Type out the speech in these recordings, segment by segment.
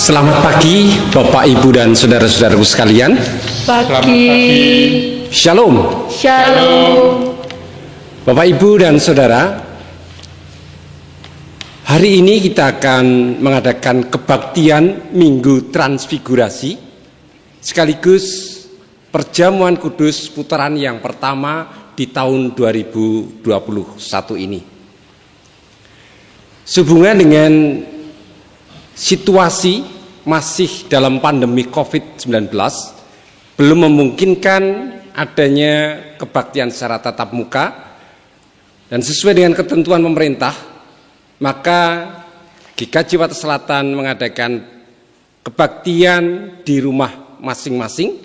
Selamat pagi Bapak, Ibu, dan saudara-saudaraku sekalian. Pagi. Shalom. Shalom. Bapak, Ibu, dan saudara, hari ini kita akan mengadakan kebaktian Minggu Transfigurasi sekaligus perjamuan kudus putaran yang pertama di tahun 2021 ini. Sehubungan dengan situasi masih dalam pandemi COVID-19 belum memungkinkan adanya kebaktian secara tatap muka, dan sesuai dengan ketentuan pemerintah, maka GKJ Jakarta Selatan mengadakan kebaktian di rumah masing-masing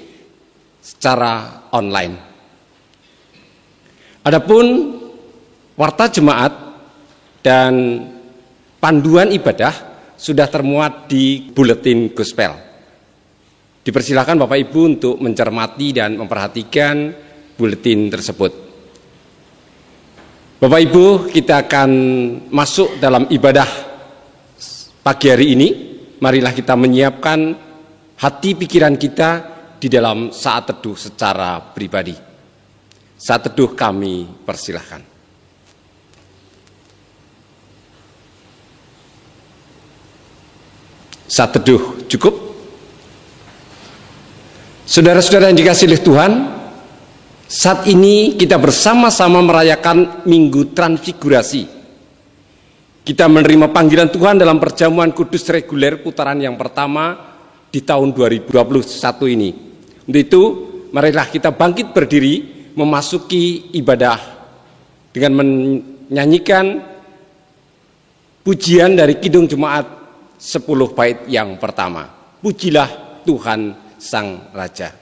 secara online. Adapun warta jemaat dan panduan ibadah sudah termuat di buletin gospel. Dipersilakan Bapak Ibu untuk mencermati dan memperhatikan buletin tersebut. Bapak Ibu, kita akan masuk dalam ibadah pagi hari ini. Marilah kita menyiapkan hati pikiran kita di dalam saat teduh secara pribadi. Saat teduh kami persilahkan. Saat teduh cukup. Saudara-saudara yang dikasihi oleh Tuhan, saat ini kita bersama-sama merayakan Minggu Transfigurasi. Kita menerima panggilan Tuhan dalam perjamuan kudus reguler putaran yang pertama di tahun 2021 ini. Untuk itu, marilah kita bangkit berdiri memasuki ibadah dengan menyanyikan pujian dari Kidung Jemaat 10 bait yang pertama. Pujilah Tuhan Sang Raja.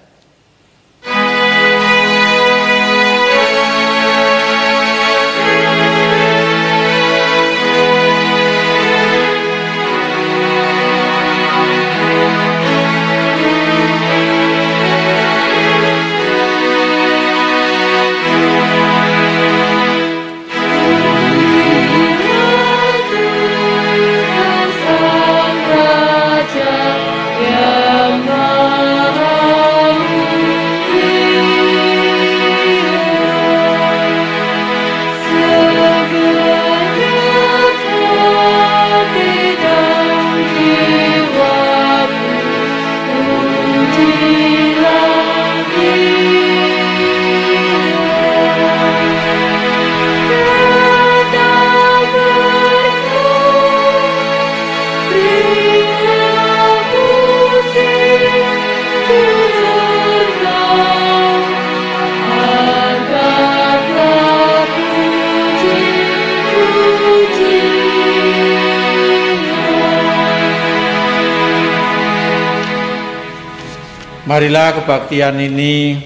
Marilah kebaktian ini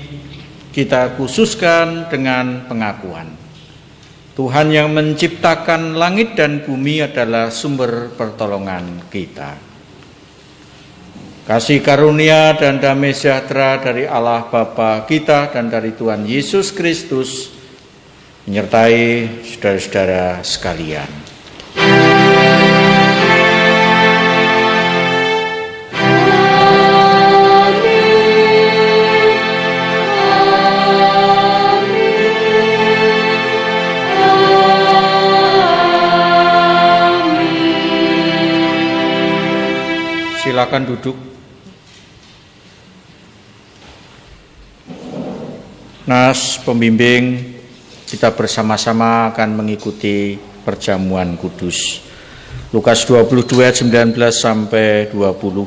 kita khususkan dengan pengakuan. Tuhan yang menciptakan langit dan bumi adalah sumber pertolongan kita. Kasih karunia dan damai sejahtera dari Allah Bapa kita dan dari Tuhan Yesus Kristus menyertai saudara-saudara sekalian. Silakan duduk. Nas pembimbing, kita bersama-sama akan mengikuti perjamuan kudus. Lukas 22 ayat 19 sampai 20.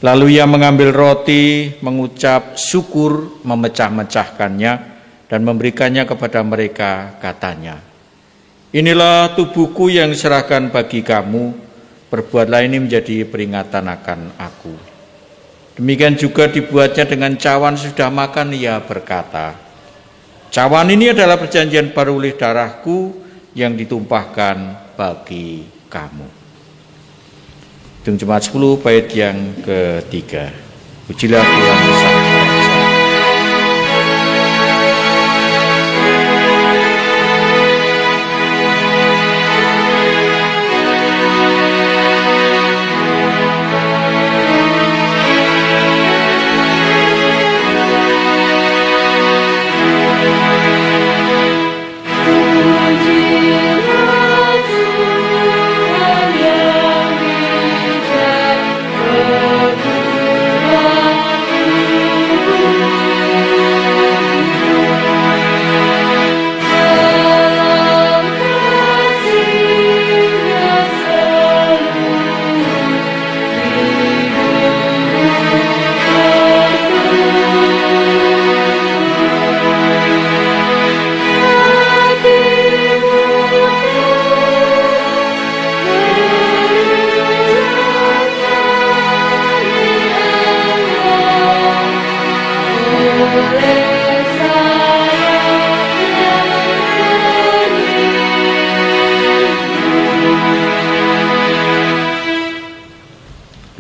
Lalu ia mengambil roti, mengucap syukur, memecah-mecahkannya dan memberikannya kepada mereka, katanya, "Inilah tubuhku yang diserahkan bagi kamu. Perbuatlah ini menjadi peringatan akan aku." Demikian juga dibuatnya dengan cawan sudah makan. Ia berkata, "Cawan ini adalah perjanjian baru oleh darahku yang ditumpahkan bagi kamu." Kidung Jemaat 10 bait yang ketiga. Pujilah Tuhan Sang Raja.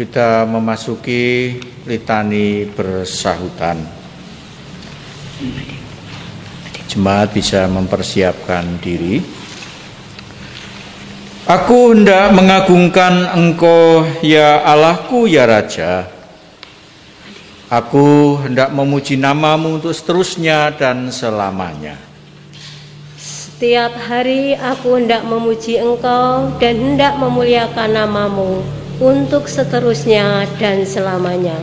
Kita memasuki litani bersahutan. Jemaat bisa mempersiapkan diri. Aku hendak mengagungkan Engkau, ya Allahku, ya Raja. Aku hendak memuji nama-Mu untuk seterusnya dan selamanya. Setiap hari aku hendak memuji Engkau dan hendak memuliakan nama-Mu untuk seterusnya dan selamanya.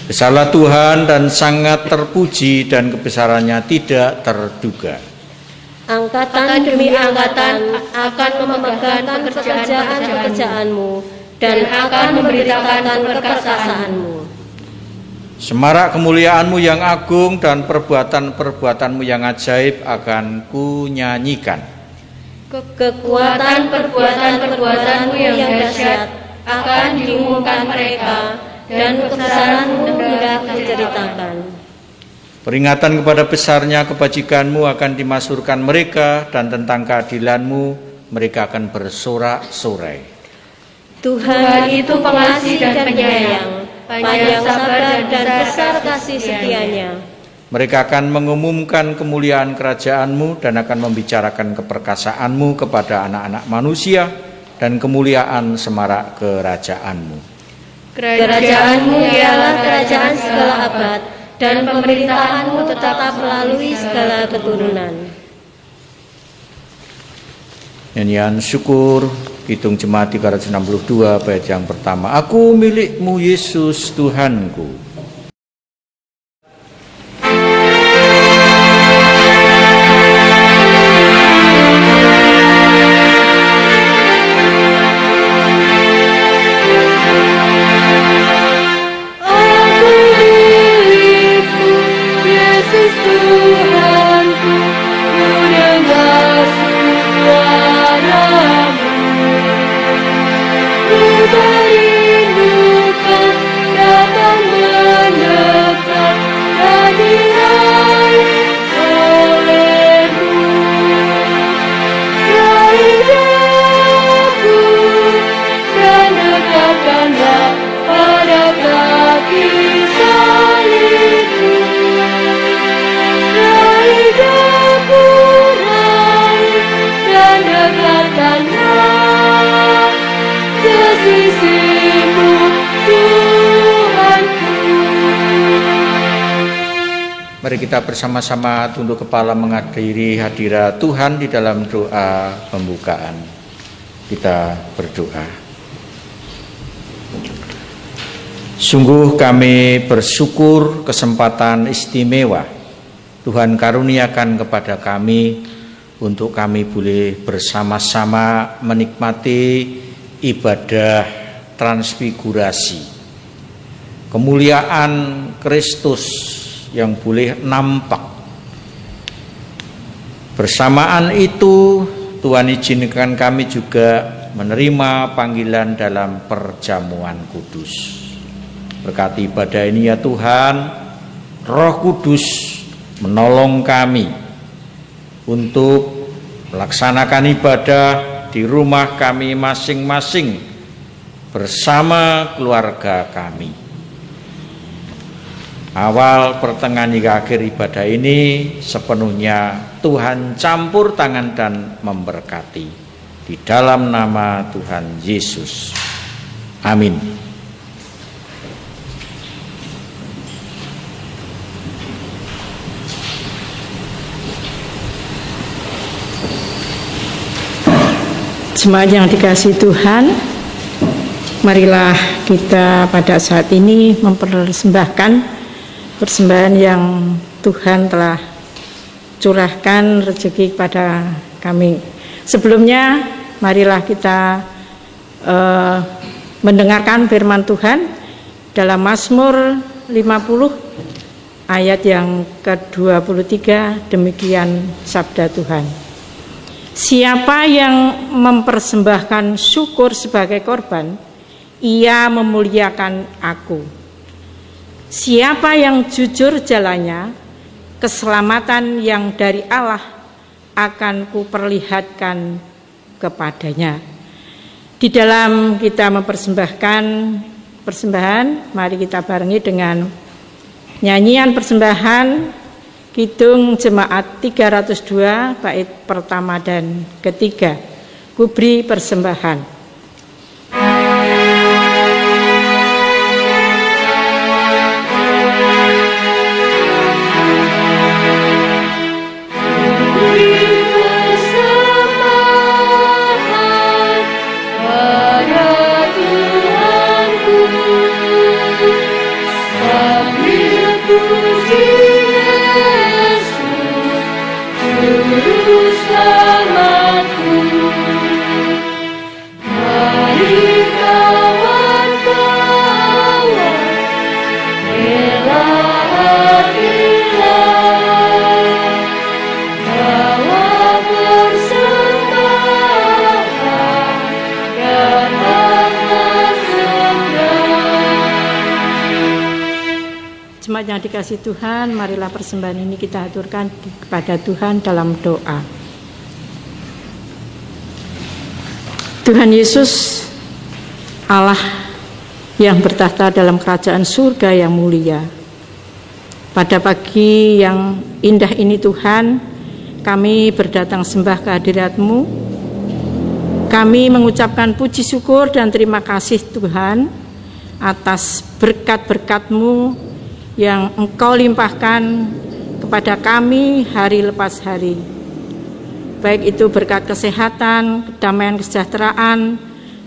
Besarlah Tuhan dan sangat terpuji, dan kebesarannya tidak terduga. Angkatan demi angkatan akan memegang pekerjaan-pekerjaan-Mu dan akan memberitakan perkasa-Mu. Semarak kemuliaan-Mu yang agung dan perbuatan-perbuatan-Mu yang ajaib akan kunyanyikan. Kekuatan perbuatan-perbuatan-Mu yang dahsyat akan diumumkan mereka, dan kebesaran-Mu hendak diceritakan. Peringatan kepada besarnya kebajikan-Mu akan dimasyhurkan mereka, dan tentang keadilan-Mu mereka akan bersorak-sorai. Tuhan itu pengasih dan penyayang, panjang sabar dan besar kasih setianya. Mereka akan mengumumkan kemuliaan kerajaan-Mu dan akan membicarakan keperkasaan-Mu kepada anak-anak manusia, dan kemuliaan semarak kerajaan-Mu. Kerajaan-Mu ialah kerajaan segala abad, dan pemerintahan-Mu tetap melalui segala keturunan. Nyanyian syukur, Kidung Jemaat 362 bait yang pertama. Aku milik-Mu Yesus Tuhanku. Mari kita bersama-sama tunduk kepala menghadiri hadirat Tuhan di dalam doa pembukaan. Kita berdoa. Sungguh kami bersyukur kesempatan istimewa Tuhan karuniakan kepada kami untuk kami boleh bersama-sama menikmati ibadah transfigurasi. Kemuliaan Kristus yang boleh nampak. Bersamaan itu Tuhan izinkan kami juga menerima panggilan dalam perjamuan kudus. Berkati ibadah ini ya Tuhan, Roh Kudus menolong kami untuk melaksanakan ibadah di rumah kami masing-masing bersama keluarga kami. Awal, pertengahan hingga akhir ibadah ini sepenuhnya Tuhan campur tangan dan memberkati. Di dalam nama Tuhan Yesus. Amin. Jemaat yang dikasihi Tuhan, marilah kita pada saat ini mempersembahkan persembahan yang Tuhan telah curahkan rezeki kepada kami. Sebelumnya marilah kita mendengarkan firman Tuhan dalam Mazmur 50 ayat yang ke-23. Demikian sabda Tuhan. Siapa yang mempersembahkan syukur sebagai korban, ia memuliakan aku. Siapa yang jujur jalannya, keselamatan yang dari Allah akan kuperlihatkan kepadanya. Di dalam kita mempersembahkan persembahan, mari kita barengi dengan nyanyian persembahan Kidung Jemaat 302 bait pertama dan ketiga, Kubri Persembahan. Jemaat yang dikasihi Tuhan, marilah persembahan ini kita aturkan kepada Tuhan dalam doa. Tuhan Yesus, Allah yang bertahta dalam kerajaan surga yang mulia, pada pagi yang indah ini Tuhan, kami berdatang sembah kehadirat-Mu. Kami mengucapkan puji syukur dan terima kasih Tuhan atas berkat-berkat-Mu yang Engkau limpahkan kepada kami hari lepas hari. Baik itu berkat kesehatan, kedamaian, kesejahteraan,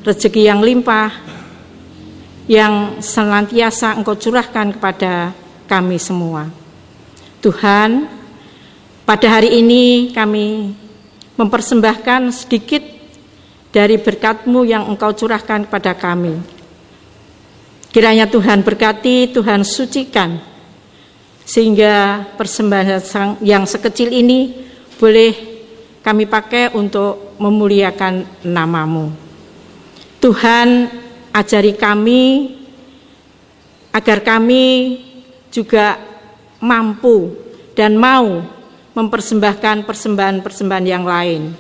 rezeki yang limpah, yang senantiasa Engkau curahkan kepada kami semua. Tuhan, pada hari ini kami mempersembahkan sedikit dari berkat-Mu yang Engkau curahkan kepada kami. Kiranya Tuhan berkati, Tuhan sucikan, sehingga persembahan yang sekecil ini boleh kami pakai untuk memuliakan nama-Mu. Tuhan, ajari kami agar kami juga mampu dan mau mempersembahkan persembahan-persembahan yang lain,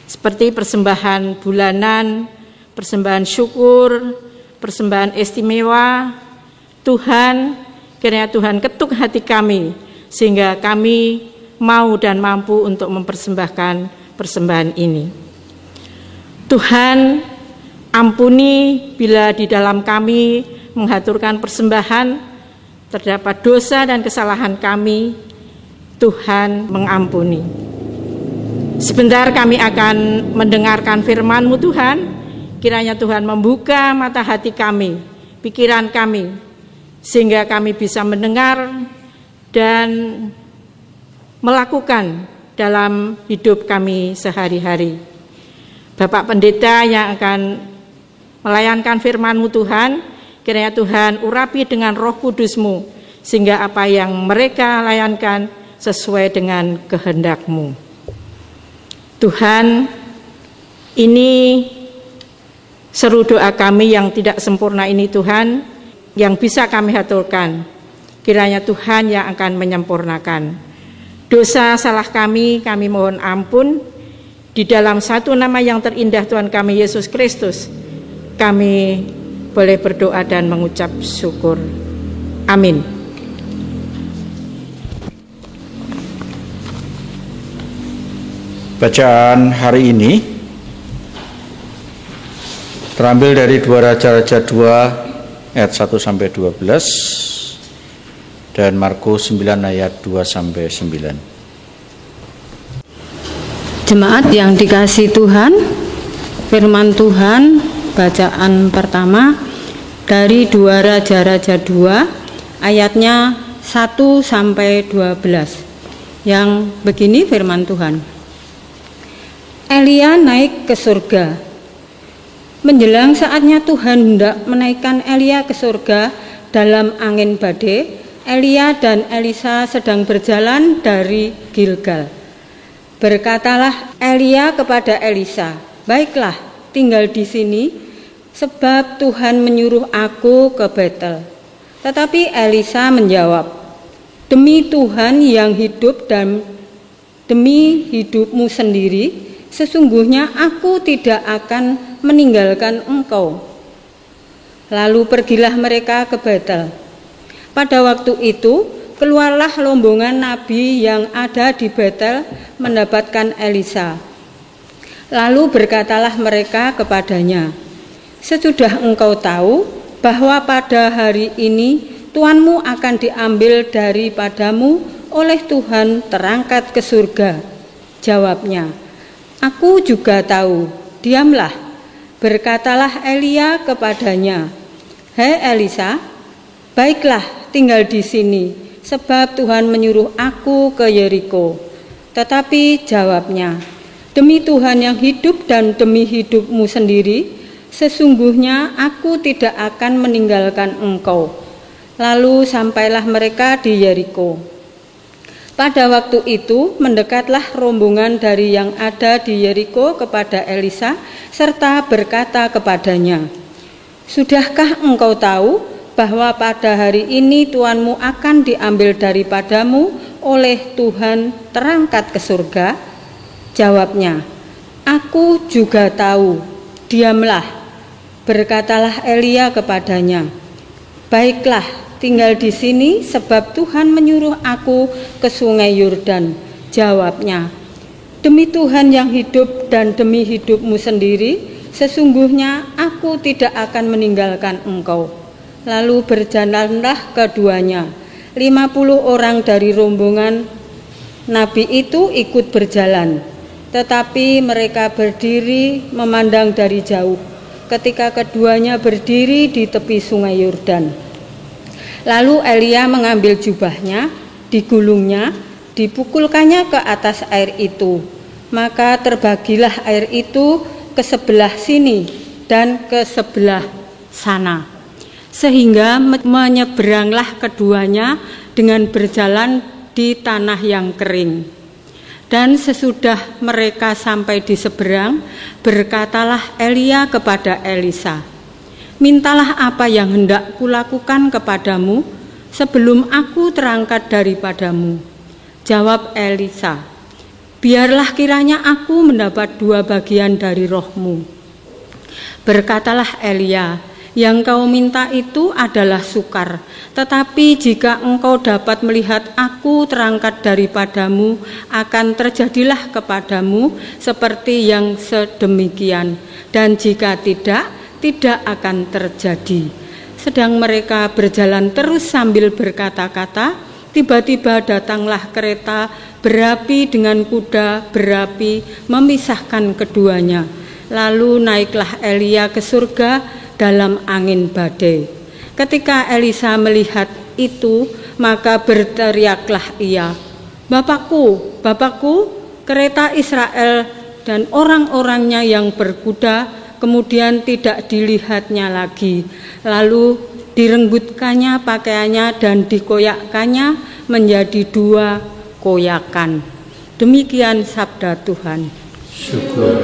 seperti persembahan bulanan, persembahan syukur, persembahan istimewa. Tuhan, kiranya Tuhan ketuk hati kami sehingga kami mau dan mampu untuk mempersembahkan persembahan ini. Tuhan, ampuni bila di dalam kami menghaturkan persembahan terdapat dosa dan kesalahan kami. Tuhan mengampuni. Sebentar kami akan mendengarkan firman-Mu Tuhan. Kiranya Tuhan membuka mata hati kami, pikiran kami, sehingga kami bisa mendengar dan melakukan dalam hidup kami sehari-hari. Bapak Pendeta yang akan melayankan firman-Mu Tuhan, kiranya Tuhan urapi dengan Roh Kudus-Mu, sehingga apa yang mereka layankan sesuai dengan kehendak-Mu. Tuhan, ini seru doa kami yang tidak sempurna ini Tuhan, yang bisa kami haturkan. Kiranya Tuhan yang akan menyempurnakan. Dosa salah kami mohon ampun. Di dalam satu nama yang terindah Tuhan kami Yesus Kristus, kami boleh berdoa dan mengucap syukur. Amin. Bacaan hari ini terambil dari 2 Raja-Raja 2 ayat 1 sampai 12 dan Markus 9 ayat 2 sampai 9. Jemaat yang dikasihi Tuhan, firman Tuhan bacaan pertama dari 2 Raja-Raja 2 ayatnya 1 sampai 12 yang begini firman Tuhan. Elia naik ke surga. Menjelang saatnya Tuhan hendak menaikkan Elia ke surga dalam angin badai, Elia dan Elisa sedang berjalan dari Gilgal. Berkatalah Elia kepada Elisa, "Baiklah, tinggal di sini, sebab Tuhan menyuruh aku ke Betel." Tetapi Elisa menjawab, "Demi Tuhan yang hidup dan demi hidupmu sendiri, sesungguhnya aku tidak akan meninggalkan engkau." Lalu pergilah mereka ke Betel. Pada waktu itu, keluarlah rombongan nabi yang ada di Betel mendapatkan Elisa. Lalu berkatalah mereka kepadanya, "Sesudah engkau tahu bahwa pada hari ini tuanmu akan diambil daripadamu oleh Tuhan terangkat ke surga." Jawabnya, "Aku juga tahu." "Diamlah," berkatalah Elia kepadanya, "Hei Elisa, baiklah tinggal di sini, sebab Tuhan menyuruh aku ke Yeriko." Tetapi jawabnya, "Demi Tuhan yang hidup dan demi hidupmu sendiri, sesungguhnya aku tidak akan meninggalkan engkau." Lalu sampailah mereka di Yeriko. Pada waktu itu mendekatlah rombongan dari yang ada di Yeriko kepada Elisa serta berkata kepadanya, "Sudahkah engkau tahu bahwa pada hari ini tuanmu akan diambil daripadamu oleh Tuhan terangkat ke surga?" Jawabnya, "Aku juga tahu." "Diamlah," berkatalah Elia kepadanya, "Baiklah, tinggal di sini sebab Tuhan menyuruh aku ke sungai Yordan." Jawabnya, "Demi Tuhan yang hidup dan demi hidupmu sendiri, sesungguhnya aku tidak akan meninggalkan engkau." Lalu berjalanlah keduanya. 50 orang dari rombongan nabi itu ikut berjalan, tetapi mereka berdiri memandang dari jauh ketika keduanya berdiri di tepi sungai Yordan. Lalu Elia mengambil jubahnya, digulungnya, dipukulkannya ke atas air itu. Maka terbagilah air itu ke sebelah sini dan ke sebelah sana, sehingga menyeberanglah keduanya dengan berjalan di tanah yang kering. Dan sesudah mereka sampai di seberang, berkatalah Elia kepada Elisa, "Mintalah apa yang hendak kulakukan kepadamu sebelum aku terangkat daripadamu." Jawab Elisa, "Biarlah kiranya aku mendapat 2 bagian dari rohmu." Berkatalah Elia, "Yang kau minta itu adalah sukar, tetapi jika engkau dapat melihat aku terangkat daripadamu, akan terjadilah kepadamu seperti yang sedemikian, dan jika tidak akan terjadi." Sedang mereka berjalan terus sambil berkata-kata, tiba-tiba datanglah kereta berapi dengan kuda berapi memisahkan keduanya. Lalu naiklah Elia ke surga dalam angin badai. Ketika Elisa melihat itu, maka berteriaklah ia, "Bapakku, Bapakku, kereta Israel dan orang-orangnya yang berkuda." Kemudian tidak dilihatnya lagi. Lalu direnggutkannya pakaiannya dan dikoyakkannya menjadi 2 koyakan. Demikian sabda Tuhan. Syukur.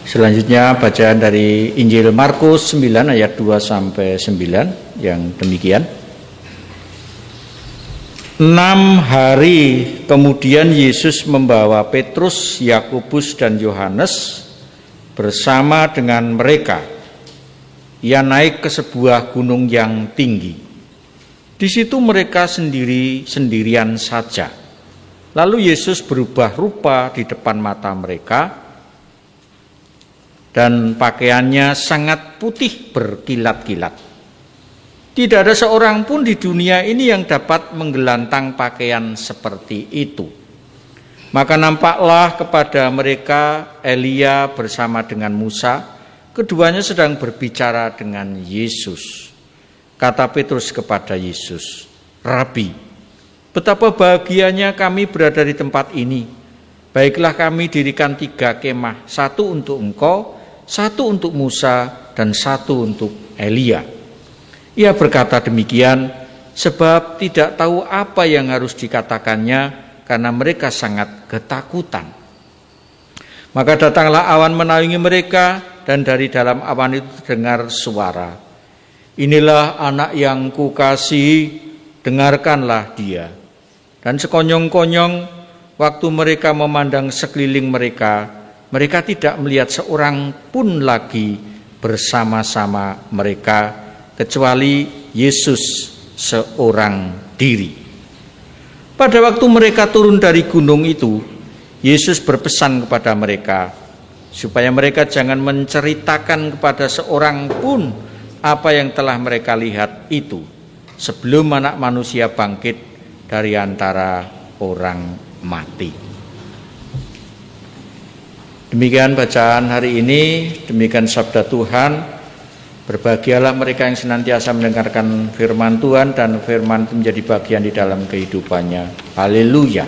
Selanjutnya bacaan dari Injil Markus 9 ayat 2 sampai 9 yang demikian. 6 hari kemudian Yesus membawa Petrus, Yakobus dan Yohanes bersama dengan mereka. Ia naik ke sebuah gunung yang tinggi. Di situ mereka sendirian saja. Lalu Yesus berubah rupa di depan mata mereka, dan pakaiannya sangat putih berkilat-kilat. Tidak ada seorang pun di dunia ini yang dapat menggelantang pakaian seperti itu. Maka nampaklah kepada mereka Elia bersama dengan Musa. Keduanya sedang berbicara dengan Yesus. Kata Petrus kepada Yesus, "Rabi, betapa bahagianya kami berada di tempat ini. Baiklah kami dirikan 3 kemah, 1 untuk engkau, 1 untuk Musa, dan 1 untuk Elia." Ia berkata demikian sebab tidak tahu apa yang harus dikatakannya karena mereka sangat ketakutan. Maka datanglah awan menaungi mereka dan dari dalam awan itu terdengar suara, Inilah anak yang kukasihi, dengarkanlah dia. Dan sekonyong-konyong waktu mereka memandang sekeliling mereka, mereka tidak melihat seorang pun lagi bersama-sama mereka, kecuali Yesus seorang diri. Pada waktu mereka turun dari gunung itu, Yesus berpesan kepada mereka, supaya mereka jangan menceritakan kepada seorang pun apa yang telah mereka lihat itu, sebelum Anak Manusia bangkit dari antara orang mati. Demikian bacaan hari ini, demikian sabda Tuhan. Berbahagialah mereka yang senantiasa mendengarkan firman Tuhan dan firman itu menjadi bagian di dalam kehidupannya. Haleluya.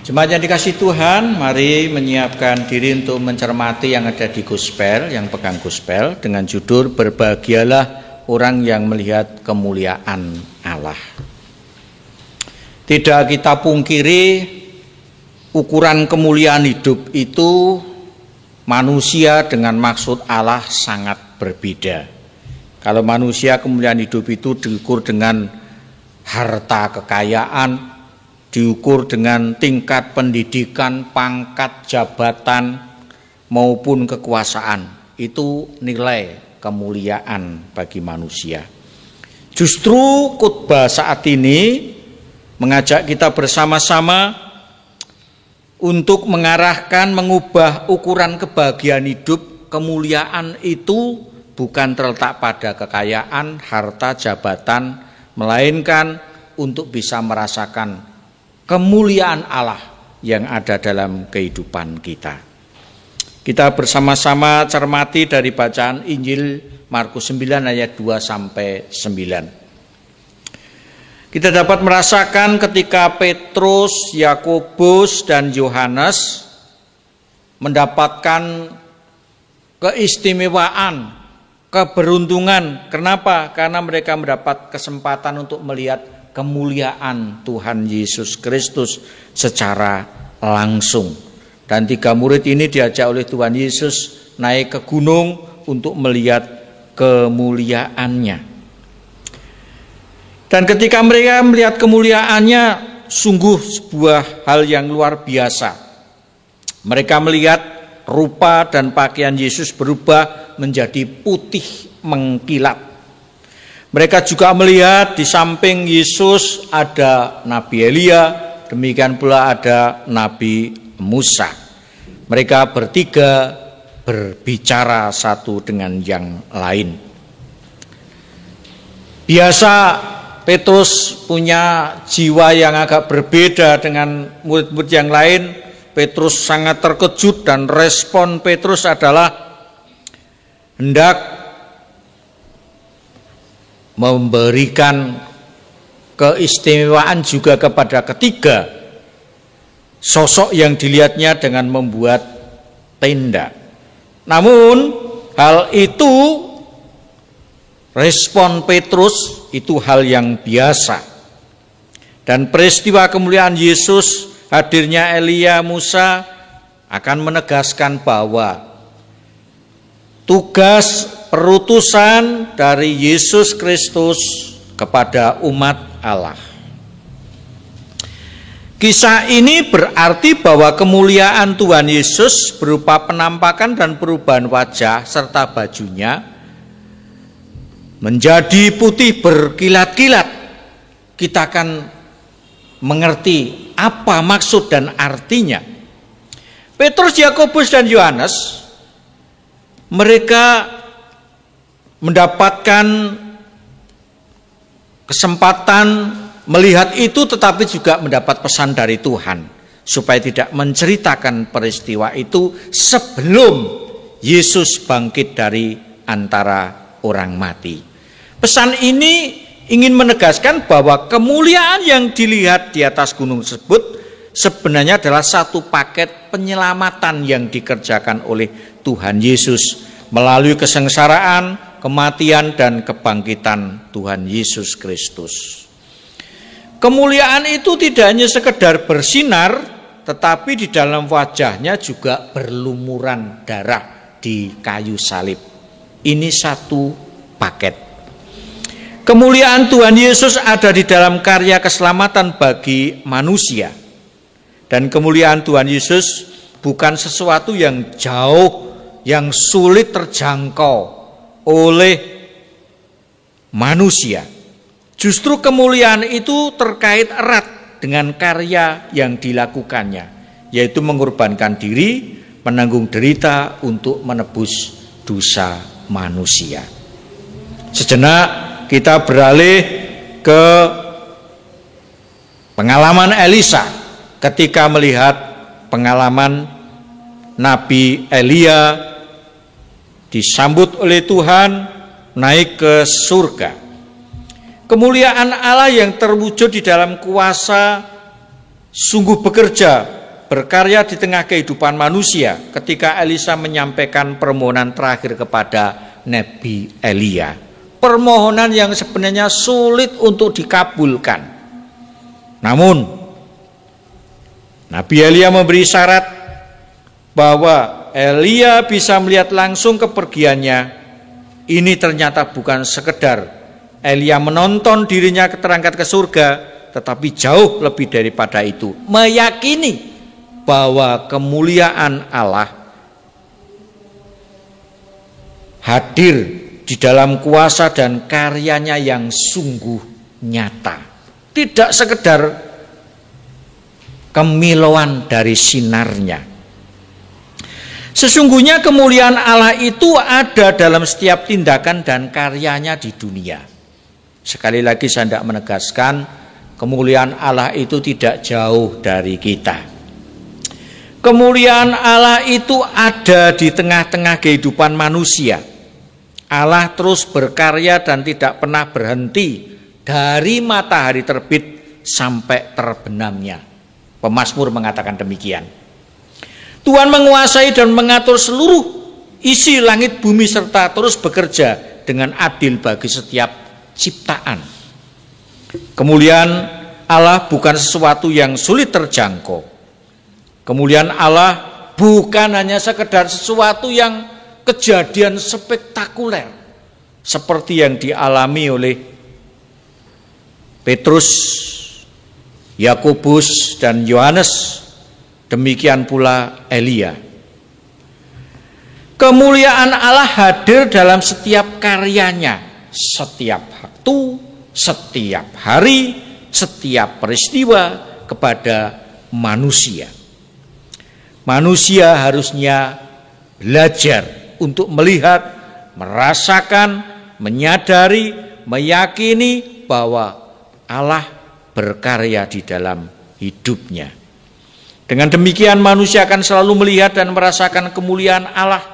Jemaat yang dikasihi Tuhan, mari menyiapkan diri untuk mencermati yang ada di gospel, yang pegang gospel dengan judul Berbahagialah orang yang melihat kemuliaan Allah. Tidak kita pungkiri, ukuran kemuliaan hidup itu manusia dengan maksud Allah sangat berbeda. Kalau manusia kemuliaan hidup itu diukur dengan harta kekayaan, diukur dengan tingkat pendidikan, pangkat, jabatan, maupun kekuasaan. Itu nilai kemuliaan bagi manusia. Justru khotbah saat ini mengajak kita bersama-sama untuk mengarahkan, mengubah ukuran kebahagiaan hidup. Kemuliaan itu bukan terletak pada kekayaan, harta, jabatan, melainkan untuk bisa merasakan kemuliaan Allah yang ada dalam kehidupan kita. Kita bersama-sama cermati dari bacaan Injil Markus 9 ayat 2 sampai 9. Kita dapat merasakan ketika Petrus, Yakobus dan Yohanes mendapatkan keistimewaan, keberuntungan. Kenapa? Karena mereka mendapat kesempatan untuk melihat kemuliaan Tuhan Yesus Kristus secara langsung. Dan 3 murid ini diajak oleh Tuhan Yesus naik ke gunung untuk melihat kemuliaannya. Dan ketika mereka melihat kemuliaannya, sungguh sebuah hal yang luar biasa. Mereka melihat rupa dan pakaian Yesus berubah menjadi putih mengkilat. Mereka juga melihat di samping Yesus ada Nabi Elia, demikian pula ada Nabi Musa. Mereka bertiga berbicara satu dengan yang lain. Biasa Petrus punya jiwa yang agak berbeda dengan murid-murid yang lain. Petrus sangat terkejut dan respon Petrus adalah hendak memberikan keistimewaan juga kepada ketiga sosok yang dilihatnya dengan membuat tenda. Namun hal itu, respon Petrus itu hal yang biasa. Dan peristiwa kemuliaan Yesus, hadirnya Elia, Musa akan menegaskan bahwa tugas perutusan dari Yesus Kristus kepada umat Allah. Kisah ini berarti bahwa kemuliaan Tuhan Yesus berupa penampakan dan perubahan wajah serta bajunya menjadi putih berkilat-kilat. Kita akan mengerti apa maksud dan artinya. Petrus, Yakobus dan Yohanes, mereka mendapatkan kesempatan melihat itu, tetapi juga mendapat pesan dari Tuhan supaya tidak menceritakan peristiwa itu sebelum Yesus bangkit dari antara orang mati. Pesan ini ingin menegaskan bahwa kemuliaan yang dilihat di atas gunung tersebut sebenarnya adalah satu paket penyelamatan yang dikerjakan oleh Tuhan Yesus melalui kesengsaraan, kematian, dan kebangkitan Tuhan Yesus Kristus. Kemuliaan itu tidak hanya sekedar bersinar, tetapi di dalam wajahnya juga berlumuran darah di kayu salib. Ini satu paket. Kemuliaan Tuhan Yesus ada di dalam karya keselamatan bagi manusia. Dan kemuliaan Tuhan Yesus bukan sesuatu yang jauh, yang sulit terjangkau oleh manusia. Justru kemuliaan itu terkait erat dengan karya yang dilakukannya, yaitu mengorbankan diri, menanggung derita untuk menebus dosa manusia. Sejenak kita beralih ke pengalaman Elisa ketika melihat pengalaman Nabi Elia disambut oleh Tuhan naik ke surga. Kemuliaan Allah yang terwujud di dalam kuasa sungguh bekerja, berkarya di tengah kehidupan manusia ketika Elisa menyampaikan permohonan terakhir kepada Nabi Elia. Permohonan yang sebenarnya sulit untuk dikabulkan. Namun Nabi Elia memberi syarat bahwa Elia bisa melihat langsung kepergiannya. Ini ternyata bukan sekedar Elia menonton dirinya terangkat ke surga, tetapi jauh lebih daripada itu, meyakini bahwa kemuliaan Allah hadir di dalam kuasa dan karyanya yang sungguh nyata. Tidak sekedar kemilauan dari sinarnya. Sesungguhnya kemuliaan Allah itu ada dalam setiap tindakan dan karyanya di dunia. Sekali lagi saya hendak menegaskan, kemuliaan Allah itu tidak jauh dari kita. Kemuliaan Allah itu ada di tengah-tengah kehidupan manusia. Allah terus berkarya dan tidak pernah berhenti dari matahari terbit sampai terbenamnya. Pemazmur mengatakan demikian. Tuhan menguasai dan mengatur seluruh isi langit bumi serta terus bekerja dengan adil bagi setiap ciptaan. Kemuliaan Allah bukan sesuatu yang sulit terjangkau. Kemuliaan Allah bukan hanya sekedar sesuatu yang kejadian spektakuler seperti yang dialami oleh Petrus, Yakobus, dan Yohanes. Demikian pula Elia. Kemuliaan Allah hadir dalam setiap karyanya, setiap waktu, setiap hari, setiap peristiwa kepada manusia. Manusia harusnya belajar untuk melihat, merasakan, menyadari, meyakini bahwa Allah berkarya di dalam hidupnya. Dengan demikian manusia akan selalu melihat dan merasakan kemuliaan Allah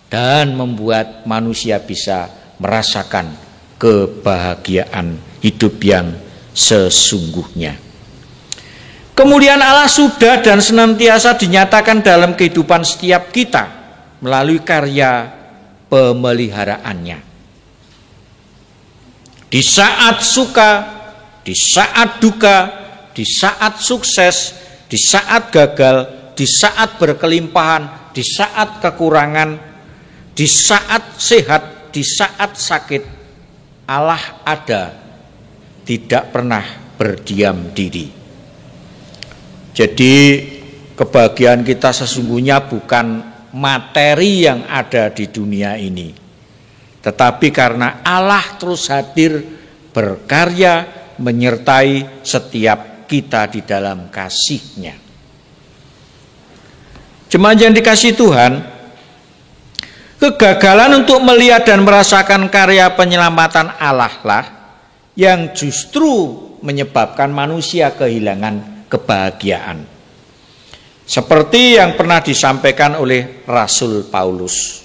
dan membuat manusia bisa merasakan kebahagiaan hidup yang sesungguhnya. Kemuliaan Allah sudah dan senantiasa dinyatakan dalam kehidupan setiap kita melalui karya pemeliharaannya. Di saat suka, di saat duka, di saat sukses, di saat gagal, di saat berkelimpahan, di saat kekurangan, di saat sehat, di saat sakit, Allah ada, tidak pernah berdiam diri. Jadi kebahagiaan kita sesungguhnya bukan materi yang ada di dunia ini, tetapi karena Allah terus hadir, berkarya, menyertai setiap kita di dalam kasih-Nya. Jemaat yang dikasihi Tuhan, kegagalan untuk melihat dan merasakan karya penyelamatan Allah lah yang justru menyebabkan manusia kehilangan kebahagiaan. Seperti yang pernah disampaikan oleh Rasul Paulus.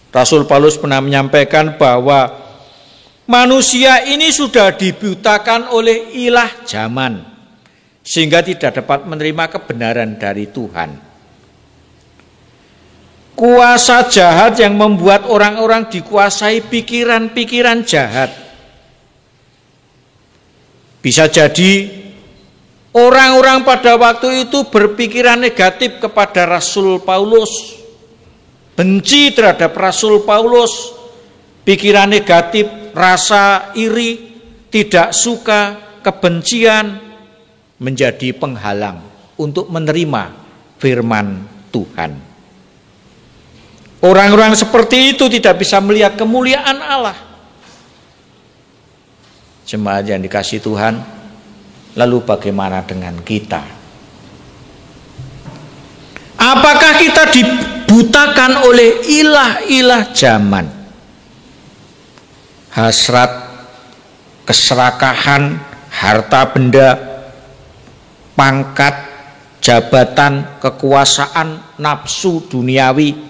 Rasul Paulus pernah menyampaikan bahwa manusia ini sudah dibutakan oleh ilah zaman, sehingga tidak dapat menerima kebenaran dari Tuhan. Kuasa jahat yang membuat orang-orang dikuasai pikiran-pikiran jahat. Bisa jadi orang-orang pada waktu itu berpikiran negatif kepada Rasul Paulus, benci terhadap Rasul Paulus, pikiran negatif, rasa iri, tidak suka, kebencian menjadi penghalang untuk menerima firman Tuhan. Orang-orang seperti itu tidak bisa melihat kemuliaan Allah. Jemaat yang dikasihi Tuhan, lalu bagaimana dengan kita? Apakah kita dibutakan oleh ilah-ilah zaman? Hasrat, keserakahan, harta benda, pangkat, jabatan, kekuasaan, nafsu duniawi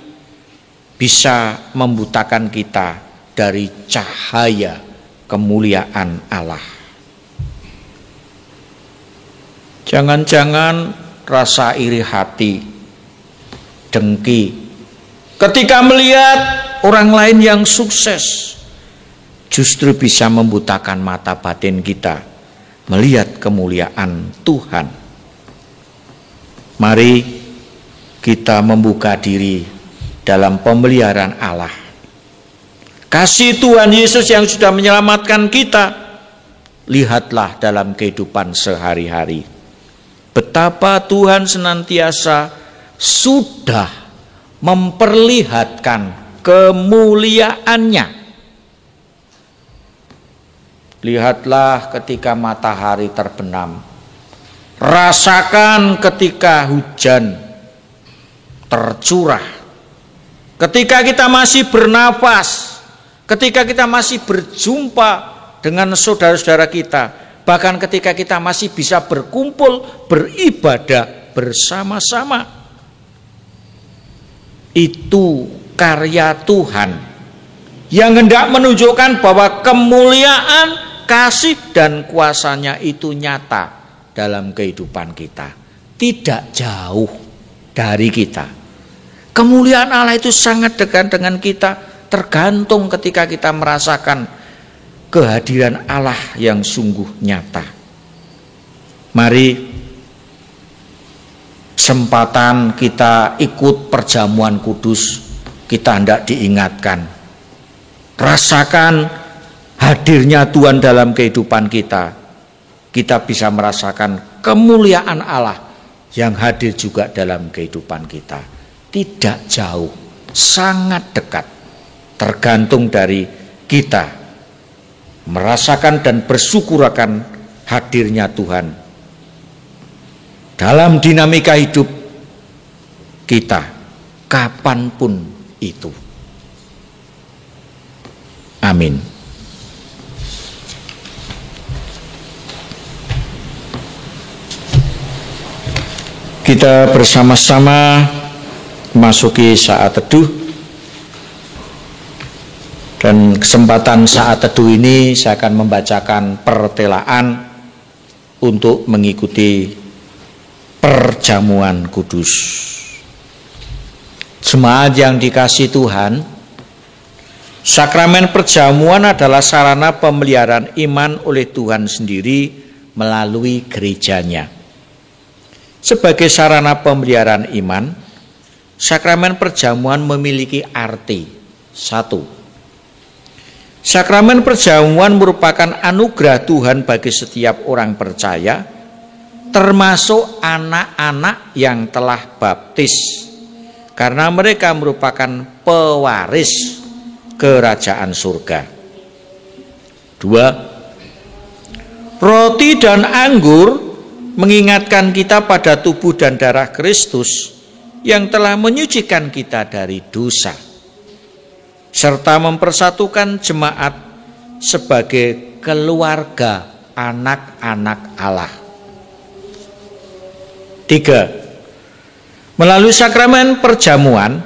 bisa membutakan kita dari cahaya kemuliaan Allah. Jangan-jangan rasa iri hati, dengki, ketika melihat orang lain yang sukses, justru bisa membutakan mata batin kita melihat kemuliaan Tuhan. Mari kita membuka diri dalam pemeliharaan Allah. Kasih Tuhan Yesus yang sudah menyelamatkan kita, lihatlah dalam kehidupan sehari-hari betapa Tuhan senantiasa sudah memperlihatkan kemuliaannya. Lihatlah ketika matahari terbenam, rasakan ketika hujan tercurah, ketika kita masih bernafas, ketika kita masih berjumpa dengan saudara-saudara kita, bahkan ketika kita masih bisa berkumpul, beribadah bersama-sama. Itu karya Tuhan yang hendak menunjukkan bahwa kemuliaan, kasih dan kuasanya itu nyata dalam kehidupan kita, tidak jauh dari kita. Kemuliaan Allah itu sangat dekat dengan kita, tergantung ketika kita merasakan kehadiran Allah yang sungguh nyata. Mari kesempatan kita ikut perjamuan kudus, kita hendak diingatkan. Rasakan hadirnya Tuhan dalam kehidupan kita. Kita bisa merasakan kemuliaan Allah yang hadir juga dalam kehidupan kita. Tidak jauh, sangat dekat, tergantung dari kita merasakan dan bersyukur akan hadirnya Tuhan dalam dinamika hidup kita kapanpun itu. Amin. Kita bersama-sama memasuki saat teduh, dan kesempatan saat teduh ini saya akan membacakan pertelaan untuk mengikuti perjamuan kudus. Jemaat yang dikasihi Tuhan, sakramen perjamuan adalah sarana pemeliharaan iman oleh Tuhan sendiri melalui gerejanya. Sebagai sarana pemeliharaan iman, sakramen perjamuan memiliki arti. 1. Sakramen perjamuan merupakan anugerah Tuhan bagi setiap orang percaya, termasuk anak-anak yang telah baptis, karena mereka merupakan pewaris kerajaan surga. 2. Roti dan anggur mengingatkan kita pada tubuh dan darah Kristus yang telah menyucikan kita dari dosa, serta mempersatukan jemaat sebagai keluarga anak-anak Allah. 3. Melalui sakramen perjamuan,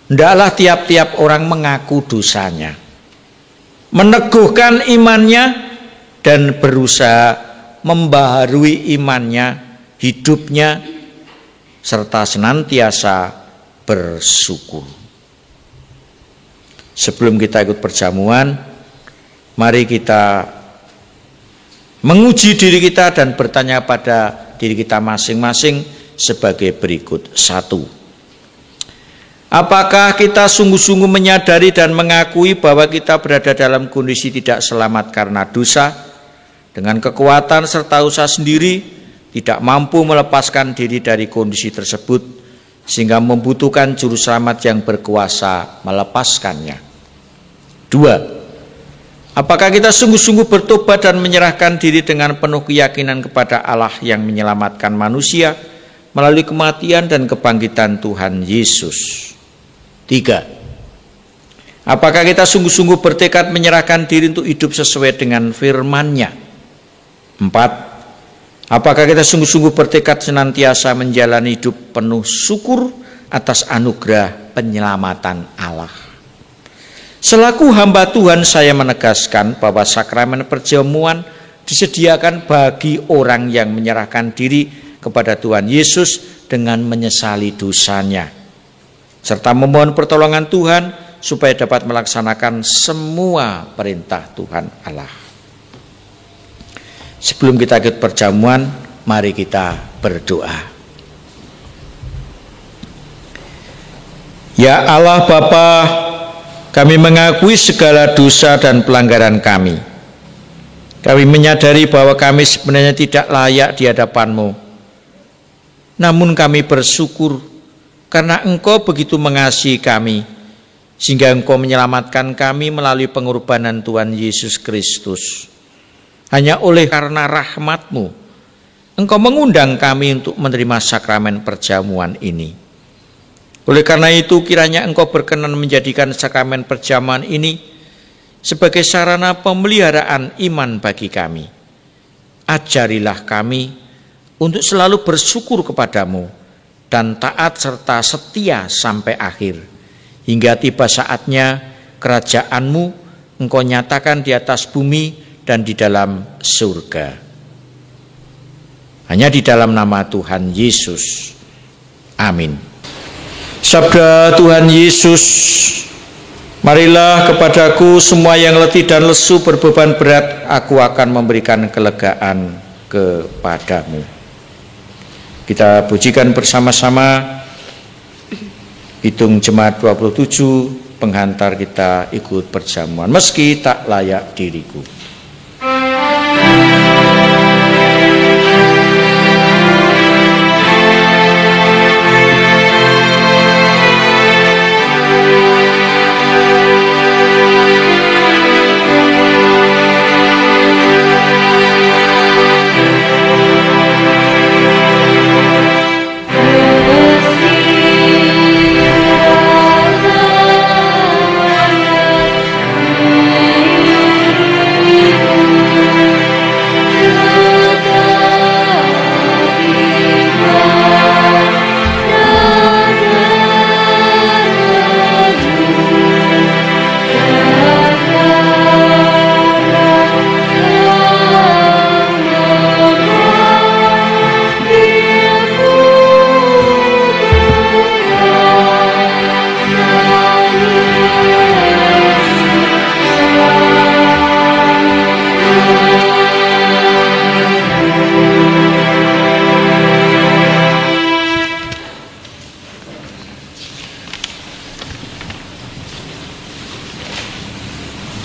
hendaklah tiap-tiap orang mengaku dosanya, meneguhkan imannya, dan berusaha membaharui imannya, hidupnya, serta senantiasa bersyukur. Sebelum kita ikut perjamuan, mari kita menguji diri kita dan bertanya pada diri kita masing-masing sebagai berikut. 1. Apakah kita sungguh-sungguh menyadari dan mengakui bahwa kita berada dalam kondisi tidak selamat karena dosa, dengan kekuatan serta usaha sendiri tidak mampu melepaskan diri dari kondisi tersebut, sehingga membutuhkan juru selamat yang berkuasa melepaskannya? 2. Apakah kita sungguh-sungguh bertobat dan menyerahkan diri dengan penuh keyakinan kepada Allah yang menyelamatkan manusia melalui kematian dan kebangkitan Tuhan Yesus? 3. Apakah kita sungguh-sungguh bertekad menyerahkan diri untuk hidup sesuai dengan firman-Nya? 4. Apakah kita sungguh-sungguh bertekad senantiasa menjalani hidup penuh syukur atas anugerah penyelamatan Allah? Selaku hamba Tuhan, saya menegaskan bahwa sakramen perjamuan disediakan bagi orang yang menyerahkan diri kepada Tuhan Yesus dengan menyesali dosanya, serta memohon pertolongan Tuhan supaya dapat melaksanakan semua perintah Tuhan Allah. Sebelum kita ikut perjamuan, mari kita berdoa. Ya Allah Bapa, kami mengakui segala dosa dan pelanggaran kami. Kami menyadari bahwa kami sebenarnya tidak layak di hadapan-Mu. Namun kami bersyukur karena Engkau begitu mengasihi kami, sehingga Engkau menyelamatkan kami melalui pengorbanan Tuhan Yesus Kristus. Hanya oleh karena rahmat-Mu, Engkau mengundang kami untuk menerima sakramen perjamuan ini. Oleh karena itu, kiranya Engkau berkenan menjadikan sakramen perjamuan ini sebagai sarana pemeliharaan iman bagi kami. Ajarilah kami untuk selalu bersyukur kepadamu dan taat serta setia sampai akhir, hingga tiba saatnya kerajaan-Mu Engkau nyatakan di atas bumi dan di dalam surga. Hanya di dalam nama Tuhan Yesus. Amin. Sabda Tuhan Yesus, marilah kepadaku semua yang letih dan lesu berbeban berat, aku akan memberikan kelegaan kepadamu. Kita pujikan bersama-sama Hitung Jemaat 27, penghantar kita ikut perjamuan. Meski tak layak diriku.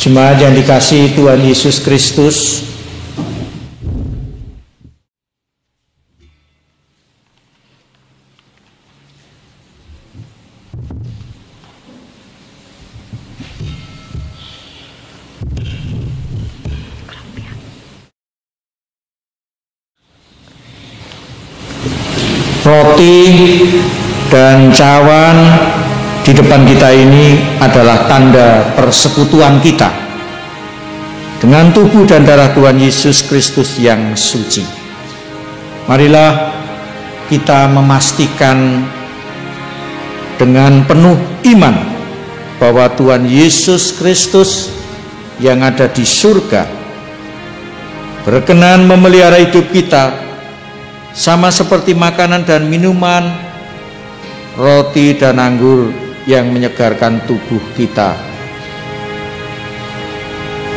Jemaat yang dikasihi Tuhan Yesus Kristus, roti dan cawan di depan kita ini adalah tanda persekutuan kita dengan tubuh dan darah Tuhan Yesus Kristus yang suci. Marilah kita memastikan dengan penuh iman bahwa Tuhan Yesus Kristus yang ada di surga berkenan memelihara hidup kita, sama seperti makanan dan minuman, roti dan anggur yang menyegarkan tubuh kita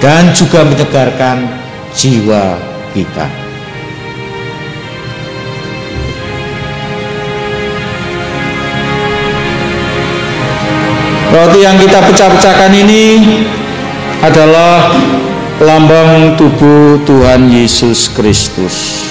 dan juga menyegarkan jiwa kita. Roti yang kita pecah-pecahkan ini adalah lambang tubuh Tuhan Yesus Kristus.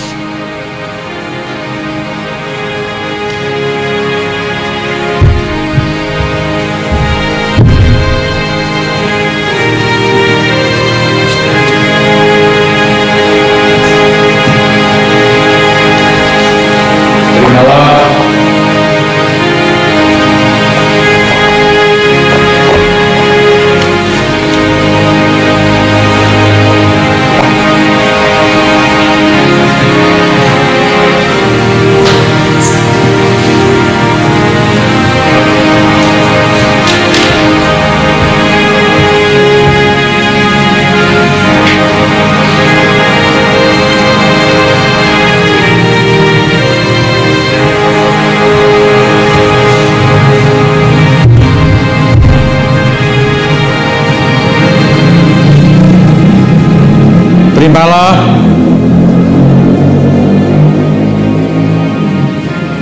Terimalah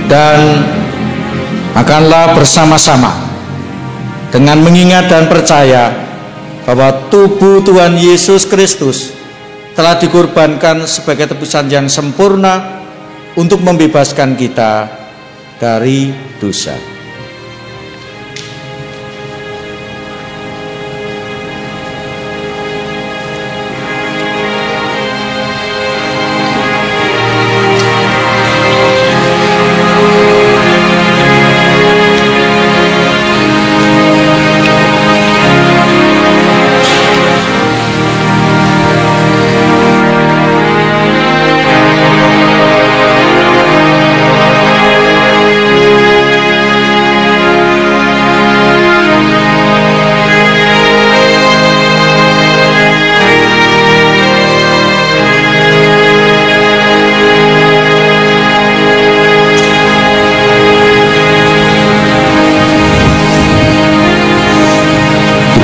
dan makanlah bersama-sama dengan mengingat dan percaya bahwa tubuh Tuhan Yesus Kristus telah dikorbankan sebagai tebusan yang sempurna untuk membebaskan kita dari dosa.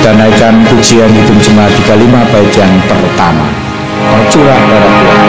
Kita naikkan pujian Hitung Jemaat 35 bait yang pertama. Curah darah Tuhan.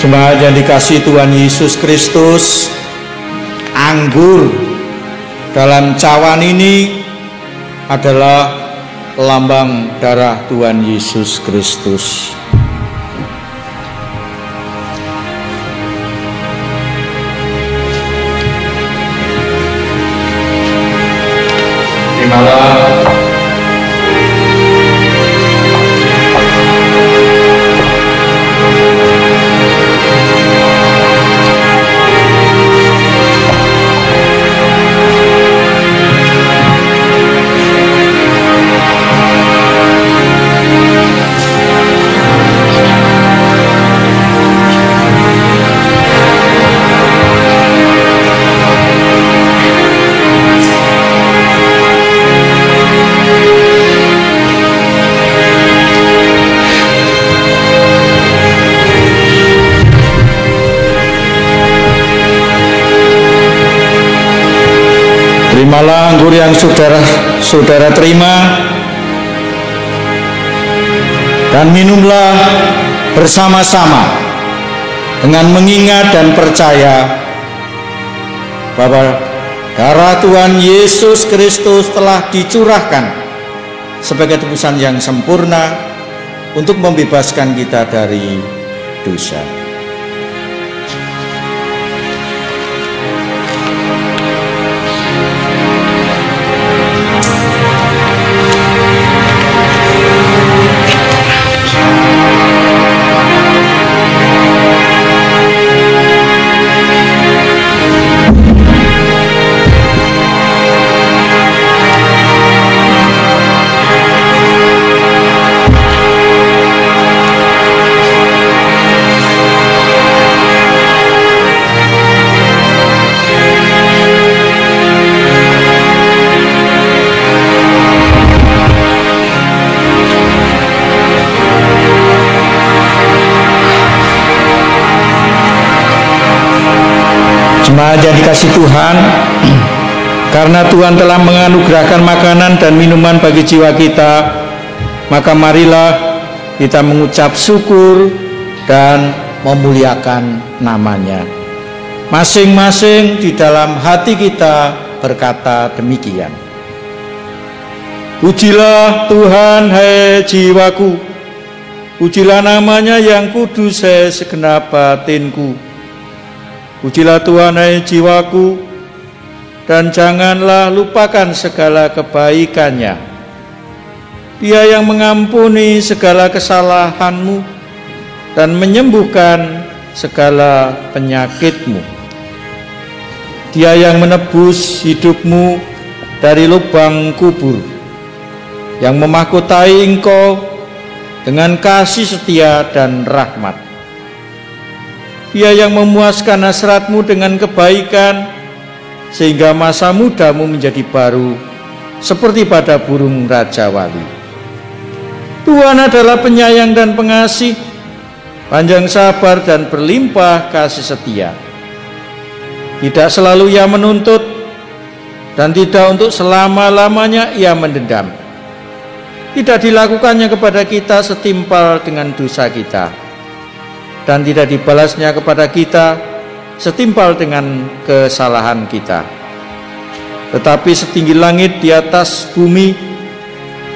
Jemaat yang dikasihi Tuhan Yesus Kristus, anggur dalam cawan ini adalah lambang darah Tuhan Yesus Kristus. Terimalah Terimalah anggur yang saudara terima dan minumlah bersama-sama dengan mengingat dan percaya bahwa darah Tuhan Yesus Kristus telah dicurahkan sebagai tebusan yang sempurna untuk membebaskan kita dari dosa. Jemaat yang dikasihi Tuhan, karena Tuhan telah menganugerahkan makanan dan minuman bagi jiwa kita, maka marilah kita mengucap syukur dan memuliakan nama-Nya. Masing-masing di dalam hati kita berkata demikian. Pujilah Tuhan, hai jiwaku, pujilah nama-Nya yang kudus, hai segenap batinku. Pujilah Tuhan, hai jiwaku, dan janganlah lupakan segala kebaikan-Nya. Dia yang mengampuni segala kesalahanmu dan menyembuhkan segala penyakitmu. Dia yang menebus hidupmu dari lubang kubur, yang memahkotai engkau dengan kasih setia dan rahmat. Dia yang memuaskan hasratmu dengan kebaikan, sehingga masa mudamu menjadi baru, seperti pada burung Raja Wali. Tuhan adalah penyayang dan pengasih, panjang sabar dan berlimpah kasih setia. Tidak selalu Ia menuntut, dan tidak untuk selama-lamanya Ia mendendam. Tidak dilakukannya kepada kita setimpal dengan dosa kita, dan tidak dibalasnya kepada kita setimpal dengan kesalahan kita. Tetapi setinggi langit di atas bumi,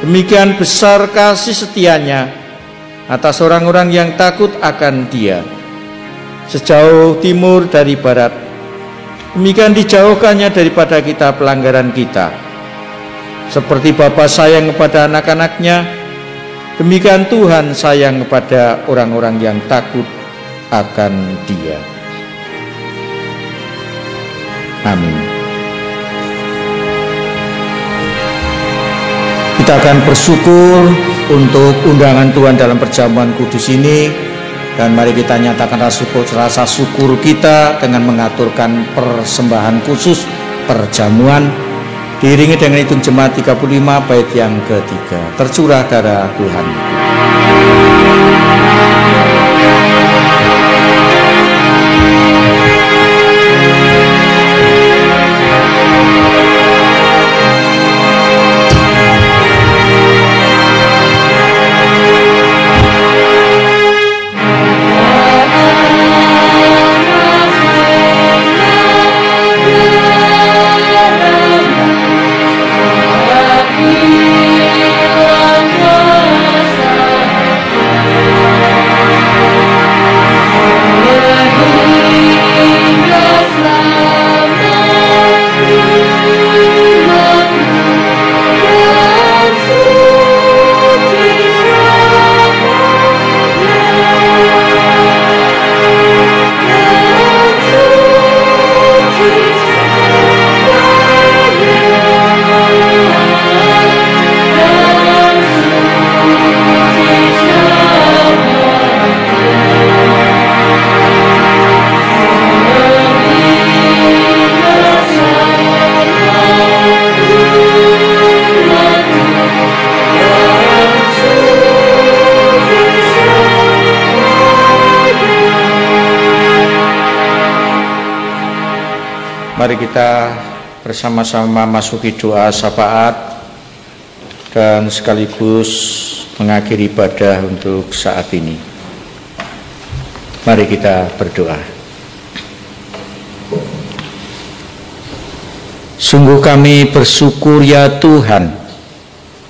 demikian besar kasih setia-Nya atas orang-orang yang takut akan Dia. Sejauh timur dari barat, demikian dijauhkannya daripada kita pelanggaran kita. Seperti Bapa sayang kepada anak-anak-Nya, demikian Tuhan sayang kepada orang-orang yang takut akan Dia. Amin. Kita akan bersyukur untuk undangan Tuhan dalam perjamuan kudus ini, dan mari kita nyatakan rasa syukur kita dengan mengaturkan persembahan khusus perjamuan, diiringi dengan hitung jemaat 35 bait yang ketiga. Tercurah darah Tuhan. Mari kita bersama-sama masuki doa syafaat dan sekaligus mengakhiri ibadah untuk saat ini. Mari kita berdoa. Sungguh kami bersyukur ya Tuhan,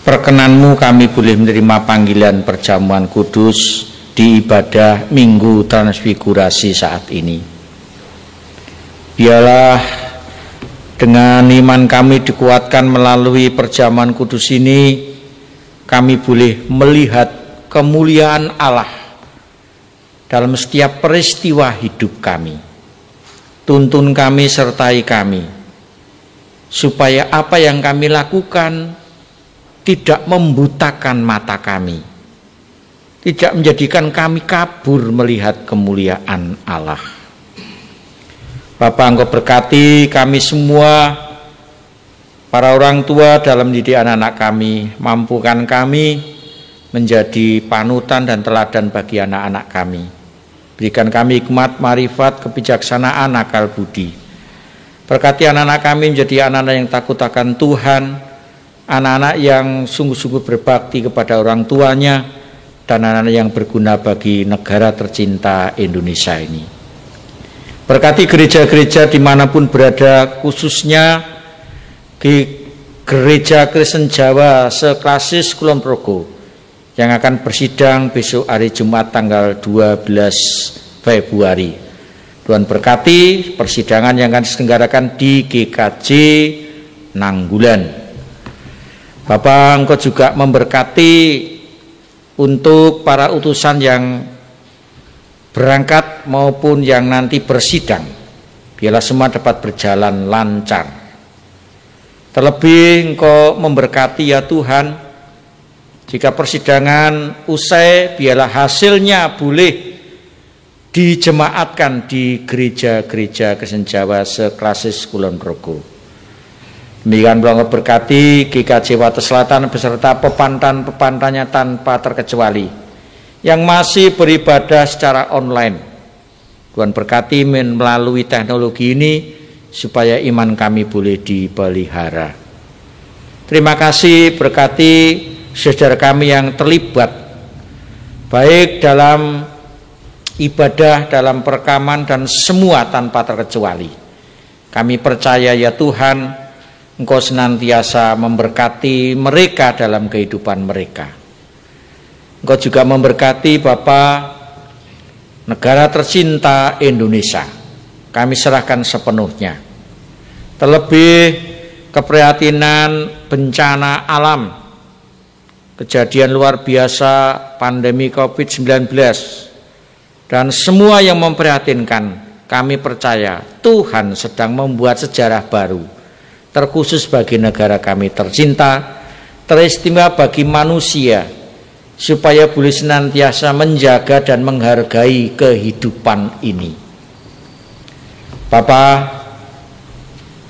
perkenan-Mu kami boleh menerima panggilan perjamuan kudus di ibadah Minggu Transfigurasi saat ini. Biarlah dengan iman kami dikuatkan melalui perjamuan kudus ini, kami boleh melihat kemuliaan Allah dalam setiap peristiwa hidup kami. Tuntun kami, sertai kami, supaya apa yang kami lakukan tidak membutakan mata kami, tidak menjadikan kami kabur melihat kemuliaan Allah. Bapa, Engkau berkati kami semua, para orang tua dalam mendidik anak-anak kami, mampukan kami menjadi panutan dan teladan bagi anak-anak kami. Berikan kami hikmat, marifat, kebijaksanaan, akal budi. Berkati anak-anak kami menjadi anak-anak yang takut akan Tuhan, anak-anak yang sungguh-sungguh berbakti kepada orang tuanya, dan anak-anak yang berguna bagi negara tercinta Indonesia ini. Berkati gereja-gereja dimanapun berada, khususnya di Gereja Kristen Jawa seklasis Kulon Progo yang akan bersidang besok hari Jumat tanggal 12 Februari. Tuhan berkati persidangan yang akan diselenggarakan di GKJ Nanggulan. Bapak, Engkau juga memberkati untuk para utusan yang berangkat maupun yang nanti bersidang, biarlah semua dapat berjalan lancar. Terlebih Engkau memberkati ya Tuhan, jika persidangan usai, biarlah hasilnya boleh dijemaatkan di gereja-gereja Kristen Jawa seklasis Kulon Progo. Demikian pula Engkau berkati GKJ Wates Selatan beserta pepantan-pepantannya tanpa terkecuali yang masih beribadah secara online. Tuhan berkati melalui teknologi ini supaya iman kami boleh dipelihara. Terima kasih, berkati saudara kami yang terlibat baik dalam ibadah, dalam perekaman dan semua tanpa terkecuali. Kami percaya ya Tuhan, Engkau senantiasa memberkati mereka dalam kehidupan mereka. Engkau juga memberkati Bapa negara tercinta Indonesia. Kami serahkan sepenuhnya. Terlebih keprihatinan bencana alam, kejadian luar biasa pandemi COVID-19 dan semua yang memprihatinkan, kami percaya Tuhan sedang membuat sejarah baru, terkhusus bagi negara kami tercinta, teristimewa bagi manusia, supaya boleh senantiasa menjaga dan menghargai kehidupan ini. Bapak,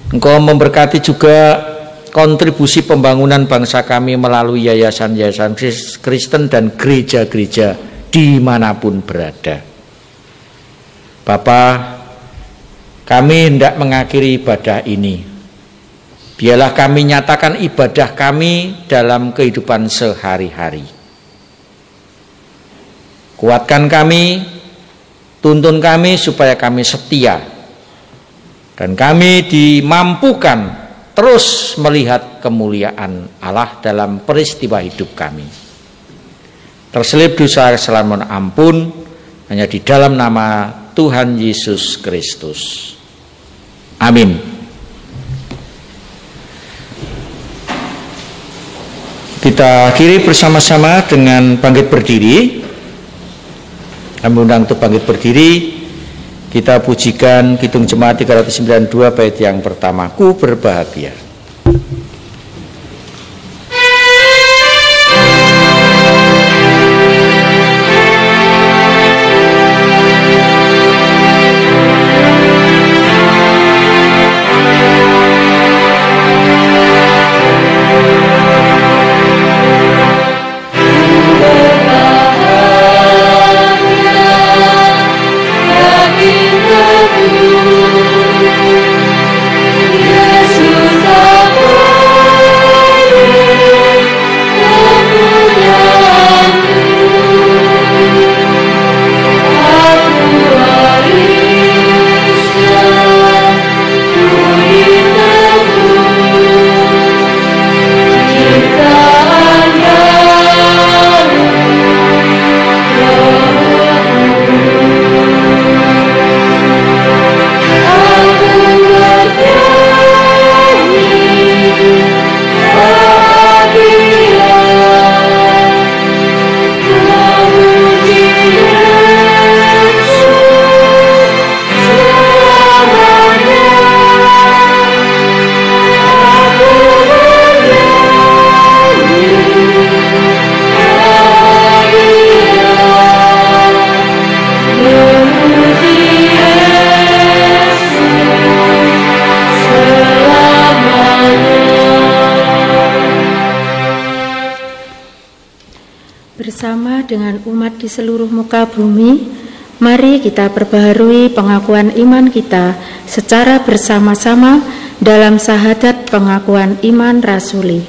Engkau memberkati juga kontribusi pembangunan bangsa kami melalui yayasan-yayasan Kristen dan gereja-gereja dimanapun berada. Bapak, kami hendak mengakhiri ibadah ini. Biarlah kami nyatakan ibadah kami dalam kehidupan sehari-hari. Kuatkan kami, tuntun kami supaya kami setia, dan kami dimampukan terus melihat kemuliaan Allah dalam peristiwa hidup kami. Terselip dosa kesalahan ampun hanya di dalam nama Tuhan Yesus Kristus. Amin. Kita akhiri bersama-sama dengan bangkit berdiri. Kami undang untuk bangkit berdiri. Kita pujikan Kidung Jemaat 392 bait yang pertama, Ku berbahagia. Yesus dengan umat di seluruh muka bumi, mari kita perbaharui pengakuan iman kita secara bersama-sama dalam syahadat pengakuan iman rasuli.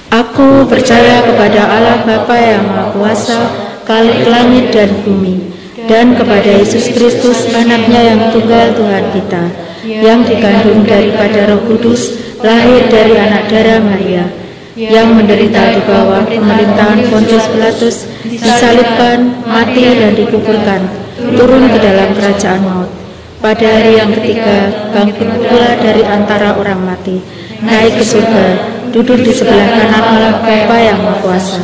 Aku percaya kepada Allah Bapa yang Maha Kuasa, Khalik langit dan bumi, dan kepada Yesus Kristus, anaknya yang tunggal Tuhan kita, yang dikandung daripada Roh Kudus, lahir dari anak darah Maria, yang menderita di bawah pemerintahan Pontius Pilatus, disalibkan, mati dan dikuburkan, turun ke dalam kerajaan maut. Pada hari yang ketiga, bangkit pula dari antara orang mati, naik ke surga, duduk di sebelah kanan Allah Bapa yang Maha Kuasa,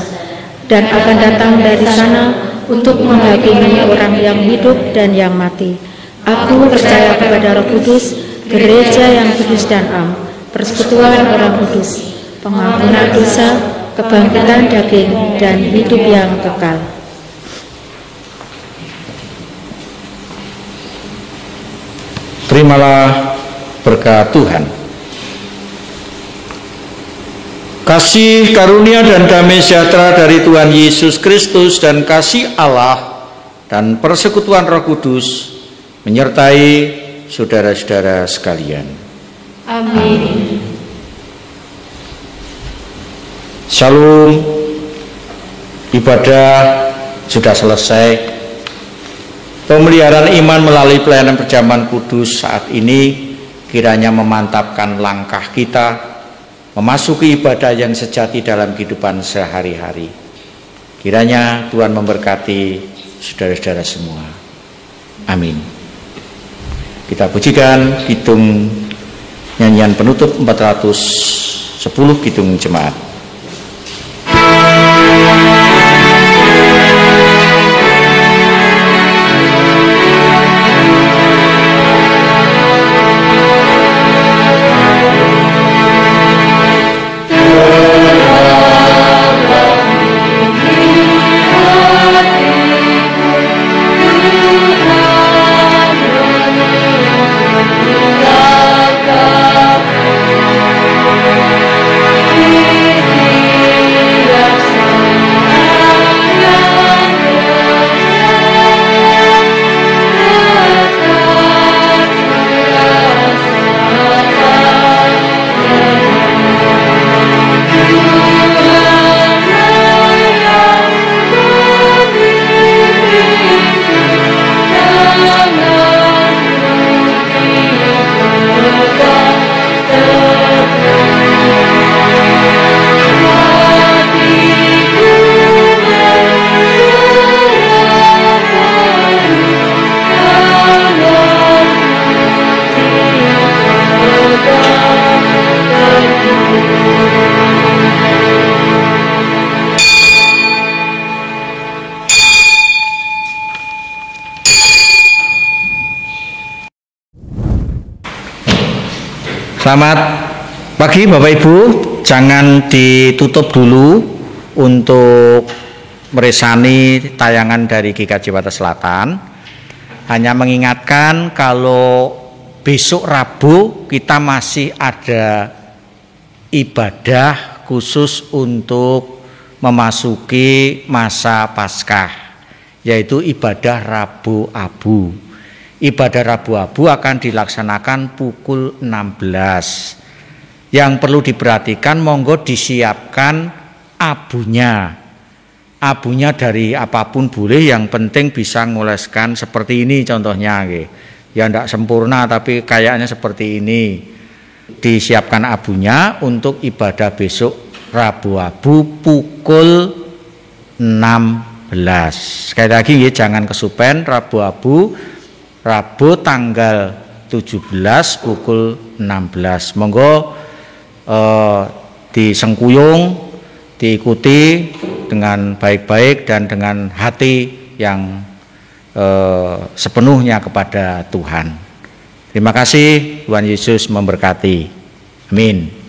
dan akan datang dari sana untuk menghakimi orang yang hidup dan yang mati. Aku percaya kepada Roh Kudus, gereja yang kudus dan am, persekutuan orang kudus, pengampunan dosa, kebangkitan daging, dan hidup yang kekal. Terimalah berkat Tuhan. Kasih karunia dan damai sejahtera dari Tuhan Yesus Kristus dan kasih Allah dan persekutuan Roh Kudus menyertai saudara-saudara sekalian. Amin. Shalom. Ibadah sudah selesai. Pemeliharaan iman melalui pelayanan perjamuan kudus saat ini kiranya memantapkan langkah kita memasuki ibadah yang sejati dalam kehidupan sehari-hari. Kiranya Tuhan memberkati saudara-saudara semua. Amin. Kita pujikan kidung nyanyian penutup 410 kidung jemaat. Selamat pagi Bapak Ibu, jangan ditutup dulu untuk meresani tayangan dari GKJ Jakarta Selatan. Hanya mengingatkan kalau besok Rabu kita masih ada ibadah khusus untuk memasuki masa Paskah, yaitu ibadah Rabu Abu. Ibadah Rabu Abu akan dilaksanakan pukul 16. Yang perlu diperhatikan, monggo disiapkan abunya. Abunya dari apapun boleh, yang penting bisa ngoleskan seperti ini contohnya. Ya tidak sempurna tapi kayaknya seperti ini. Disiapkan abunya untuk ibadah besok Rabu Abu pukul 16. Sekali lagi ya, jangan kesupen, Rabu Abu Rabu tanggal 17 pukul 16. Monggo disengkuyung, diikuti dengan baik-baik dan dengan hati yang sepenuhnya kepada Tuhan. Terima kasih, Tuhan Yesus memberkati. Amin.